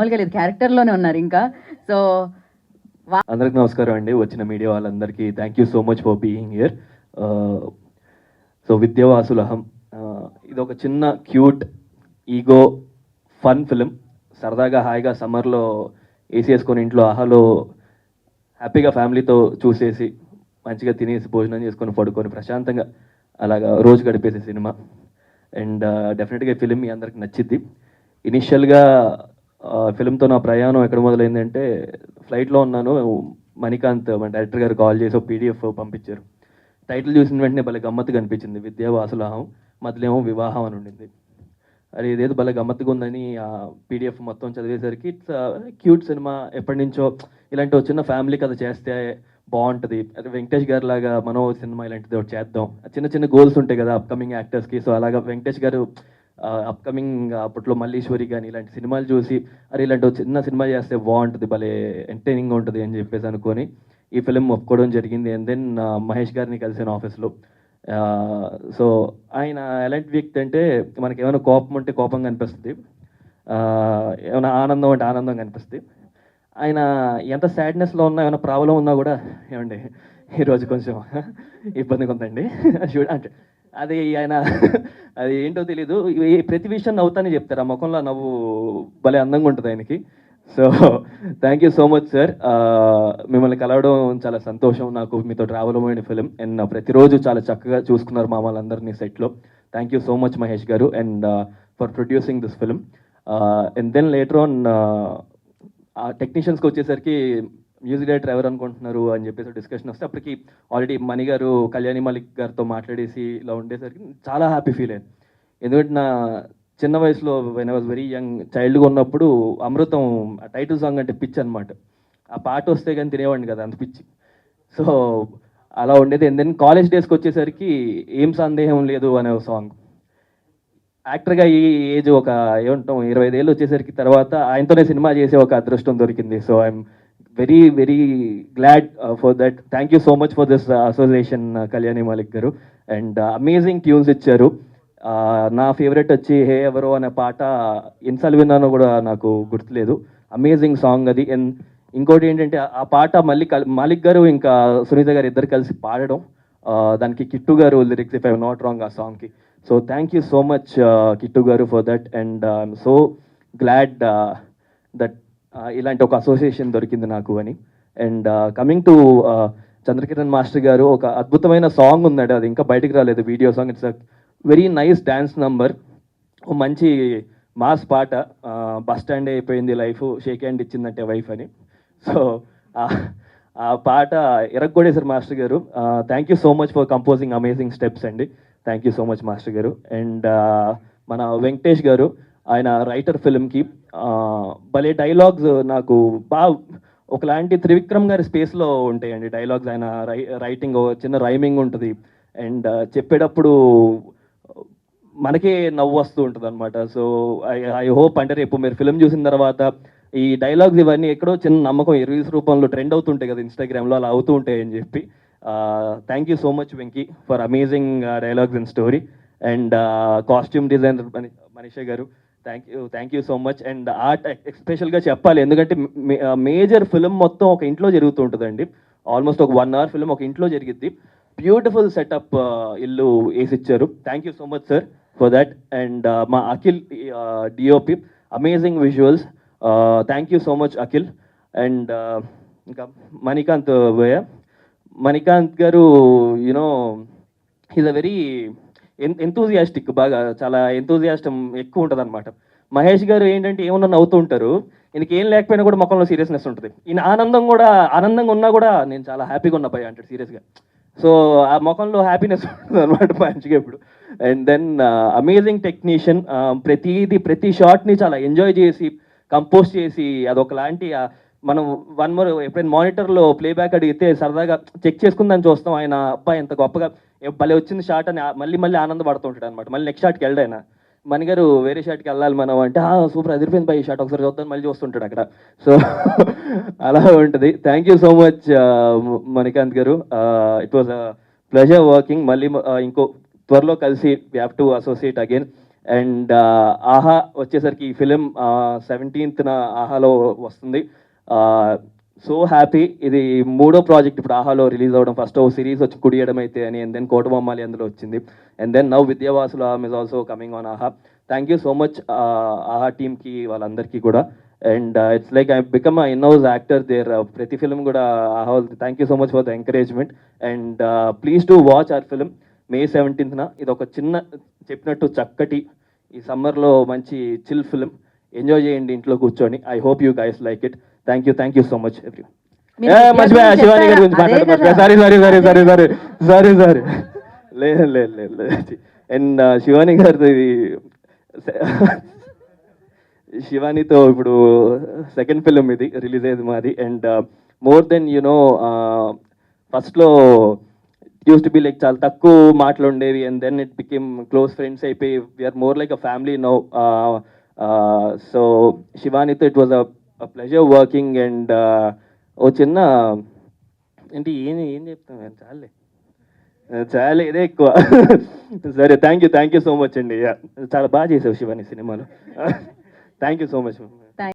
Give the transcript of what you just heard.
మామూలుగా లేదు, క్యారెక్టర్లోనే ఉన్నారు ఇంకా. సో అందరికి నమస్కారం అండి, వచ్చిన మీడియా వాళ్ళందరికీ thank you so much for being here. So Vidya Vasula Aham ఇది ఒక చిన్న క్యూట్ ఈగో ఫన్ ఫిలిం. సరదాగా హాయిగా సమ్మర్లో ఏసీ వేసుకొని ఇంట్లో ఆహాలో హ్యాపీగా ఫ్యామిలీతో చూసేసి మంచిగా తినేసి భోజనం చేసుకొని పడుకొని ప్రశాంతంగా అలాగా రోజు గడిపేసే సినిమా. అండ్ డెఫినెట్గా ఈ ఫిలిం మీ అందరికి నచ్చిద్ది. ఇనిషియల్గా ఫిలింతో నా ప్రయాణం ఎక్కడ మొదలైందంటే, ఫ్లైట్లో ఉన్నాను, మణికాంత్ మన డైరెక్టర్ గారు కాల్ చేసి ఒక పీడిఎఫ్ పంపించారు. టైటిల్ చూసిన వెంటనే భలే గమ్మత్తుగా అనిపించింది, విద్యావాసులహం, మధ్యలో వివాహం అని ఉండింది. అది ఇదేదో భలే గమ్మత్తుగా ఉందని ఆ పీడిఎఫ్ మొత్తం చదివేసరికి ఇట్స్ క్యూట్ సినిమా, ఎప్పటి నుంచో ఇలాంటి ఒక చిన్న ఫ్యామిలీ కథ చేస్తే బాగుంటుంది, అది వెంకటేష్ గారు లాగా మనో సినిమా ఇలాంటిది ఒకటి చేద్దాం, చిన్న చిన్న గోల్స్ ఉంటాయి కదా అప్కమింగ్ యాక్టర్స్కి. సో అలాగా వెంకటేష్ గారు అప్కమింగ్ అప్పట్లో మల్లీశ్వరి కానీ ఇలాంటి సినిమాలు చూసి అరే ఇలాంటి ఒక చిన్న సినిమా చేస్తే బాగుంటుంది, భలే ఎంటర్టైనింగ్ ఉంటుంది అని చెప్పేసి అనుకొని ఈ ఫిలిం ఒప్పుకోవడం జరిగింది. అండ్ దెన్ మహేష్ గారిని కలిసాను ఆఫీస్లో. సో ఆయన ఎలాంటి వ్యక్తి అంటే, మనకి ఏమైనా కోపం ఉంటే కోపంగా అనిపిస్తుంది, ఏమైనా ఆనందం అంటే ఆనందంగా అనిపిస్తుంది. ఆయన ఎంత సాడ్నెస్లో ఉన్నా, ఏమైనా ప్రాబ్లం ఉన్నా కూడా ఏమండి ఈరోజు కొంచెం ఇబ్బందిగా ఉందండి అంటే అది ఆయన అది ఏంటో తెలీదు, ప్రతి విషయం నవ్వుతానే చెప్తారు, ఆ ముఖంలో నవ్వు భలే అందంగా ఉంటుంది ఆయనకి. So thank you so much sir, మిమ్మల్ని కలవడం చాలా సంతోషం నాకు, మీతో ట్రావెల్ అవ్వని ఫిలిం. అండ్ ప్రతిరోజు చాలా చక్కగా చూసుకున్నారు మా వాళ్ళందరినీ సెట్లో. Thank you so much Mahesh garu and for producing this film. And then later on టెక్నీషియన్స్కి వచ్చేసరికి మ్యూజిక్ డైరెక్టర్ ఎవరు అనుకుంటున్నారు అని చెప్పేసి డిస్కషన్ వస్తే, అప్పటికి ఆల్రెడీ మణి గారు కళ్యాణి మాలిక్ గారితో మాట్లాడేసి ఇలా ఉండేసరికి చాలా హ్యాపీ ఫీల్ అయ్యాను. ఎందుకంటే నా చిన్న వయసులో when I was very young చైల్డ్గా ఉన్నప్పుడు అమృతం టైటిల్ సాంగ్ అంటే పిచ్చి అనమాట. ఆ పాట వస్తే కానీ తినేవాడిని కదా, అంత పిచ్చి. సో అలా ఉండేది. అండ్ దెన్ కాలేజ్ డేస్కి వచ్చేసరికి ఏం సందేహం లేదు అనే ఒక సాంగ్. యాక్టర్గా ఈ ఏజ్ ఒక ఏమంటాం 25 ఏళ్ళు వచ్చేసరికి తర్వాత ఆయనతోనే సినిమా చేసే ఒక అదృష్టం దొరికింది. So I'm very very glad for that. Thank you so much for this association Kalyani Malik garu. And amazing tunes ఇచ్చారు. నా ఫేవరెట్ వచ్చి హే ఎవరో అనే పాట ఎన్నిసార్లు విన్నానో కూడా నాకు గుర్తులేదు, అమేజింగ్ సాంగ్ అది. అండ్ ఇంకోటి ఏంటంటే ఆ పాట మళ్ళీ మాలిక్ గారు ఇంకా సునీత గారు ఇద్దరు కలిసి పాడడం, దానికి Kittu garu lyrics if I not wrong ఆ సాంగ్కి. So thank you so much Kittu garu for that. And I'm so glad that ఇలాంటి ఒక అసోసియేషన్ దొరికింది నాకు అని. And coming to Chandrakiran master garu, ఒక అద్భుతమైన సాంగ్ ఉందండి, అది ఇంకా బయటికి రాలేదు, video song. It's a very nice dance number, మంచి మాస్ పాట. బస్ స్టాండ్ అయిపోయింది లైఫ్, షేక్ హ్యాండ్ ఇచ్చిందంటే వైఫ్ అని. సో ఆ పాట ఎరగొడేశారు మాస్టర్ గారు. Thank you so much for composing amazing steps అండి. Thank you so much master garu. And మన వెంకటేష్ గారు, ఆయన రైటర్ ఫిల్మ్కి భలే డైలాగ్స్ నాకు బాగా ఒకలాంటి త్రివిక్రమ్ గారి స్పేస్లో ఉంటాయండి డైలాగ్స్. ఆయన రైటింగ్ చిన్న రైమింగ్ ఉంటుంది అండ్ చెప్పేటప్పుడు మనకే నవ్వు వస్తూ ఉంటుంది అనమాట. సో ఐ హోప్ అంటే రేపు మీరు ఫిల్మ్ చూసిన తర్వాత ఈ డైలాగ్స్ ఇవన్నీ ఎక్కడో చిన్న నమ్మకం రీల్స్ రూపంలో ట్రెండ్ అవుతుంటాయి కదా ఇన్స్టాగ్రామ్లో, అలా అవుతూ ఉంటాయి అని చెప్పి. Thank you so much Venky for amazing dialogues and story. And costume designer Manisha garu, thank you so much. And art ఎస్పెషల్గా చెప్పాలి, ఎందుకంటే మేజర్ ఫిల్మ్ మొత్తం ఒక ఇంట్లో జరుగుతూ ఉంటుందండి. ఆల్మోస్ట్ ఒక 1 hour ఫిల్మ్ ఒక ఇంట్లో జరిగిద్ది. బ్యూటిఫుల్ సెటప్ ఇల్లు వేసిచ్చారు. Thank you so much sir for that. And మా Akhil DOP, amazing visuals, thank you so much Akhil. And ఇంకా Manikanth garu, you know he's a very enthusiastic, బాగా చాలా ఎంతూజియాస్టం ఎక్కువ ఉంటుంది అనమాట. మహేష్ గారు ఏంటంటే ఏమన్నా నవ్వుతూ ఉంటారు, ఈయనకి ఏం లేకపోయినా కూడా ముఖంలో సీరియస్నెస్ ఉంటుంది. ఈయన ఆనందంగా ఉన్నా కూడా నేను చాలా హ్యాపీగా ఉన్నా భయ అంటాడు సీరియస్గా. సో ఆ ముఖంలో హ్యాపీనెస్ ఉంటుంది అనమాట మంచిగా ఇప్పుడు. అండ్ దెన్ అమేజింగ్ టెక్నీషియన్, ప్రతి షాట్ని చాలా ఎంజాయ్ చేసి కంపోజ్ చేసి అదొకలాంటి మనం ఎప్పుడైనా మానిటర్లో ప్లేబ్యాక్ అడిగితే సరదాగా చెక్ చేసుకుందని చూస్తాం, ఆయన అబ్బాయి ఎంత గొప్పగా భలే వచ్చింది షాట్ అని మళ్ళీ ఆనందపడుతుంటాడు అనమాట. మళ్ళీ నెక్స్ట్ షాట్కి వెళ్ళాయన మణిగారు వేరే షాట్కి వెళ్ళాలి మనం అంటే సూపర్ అదిరిపోయింది పై షాట్ ఒకసారి చూద్దాం మళ్ళీ చూస్తుంటాడు అక్కడ. సో అలా ఉంటుంది. Thank you so much Manikanth garu, it was a pleasure working. మళ్ళీ ఇంకో త్వరలో కలిసి we have to associate again. And Aha వచ్చేసరికి ఈ ఫిలిం 17th ఆహాలో వస్తుంది. So happy. ఇది మూడో ప్రాజెక్ట్ ఇప్పుడు ఆహాలో రిలీజ్ అవ్వడం. ఫస్ట్ ఓ సిరీస్ వచ్చి కుడియడం అయితే అని, అండ్ దెన్ కోటబొమ్మాలి అందులో వచ్చింది, and then now Vidya Vasula Aham is also coming on Aha. Thank you so much Aha టీమ్కి వాళ్ళందరికీ కూడా. And it's like I become a in house actor there. ప్రతి ఫిలిం కూడా Aha. Thank you so much for the encouragement. And please to watch our film May 17th. ఇది ఒక చిన్న చెప్పినట్టు చక్కటి ఈ సమ్మర్లో మంచి చిల్ ఫిలిం. ఎంజాయ్ చేయండి ఇంట్లో కూర్చొని. I hope you guys like it. Thank you so much every. మీరు విద్యా మర్చిపోయా గురించి శివాని గారి గురించి చెప్పారా? అదే మాట్లాడమర్చిపోయా. కదా. సారీ. లేదు. అండ్ శివాని గారిది శివానితో ఇప్పుడు సెకండ్ ఫిలిం ఇది రిలీజ్ అయ్యేది మాది. అండ్ మోర్ దెన్ ఫస్ట్లో యూస్ టు బి లైక్ చాలా తక్కువ మాటలు ఉండేవి, and then it became close friends అయిపోయి we're more like a family now. So శివానితో it was a pleasure working. And ఓ చిన్న ఏంటి ఏం చెప్తాను చాలే ఇదే ఎక్కువ. సరే థ్యాంక్ యూ సో మచ్ అండి. చాలా బాగా చేసావు శివాని సినిమాలో. Thank you so much.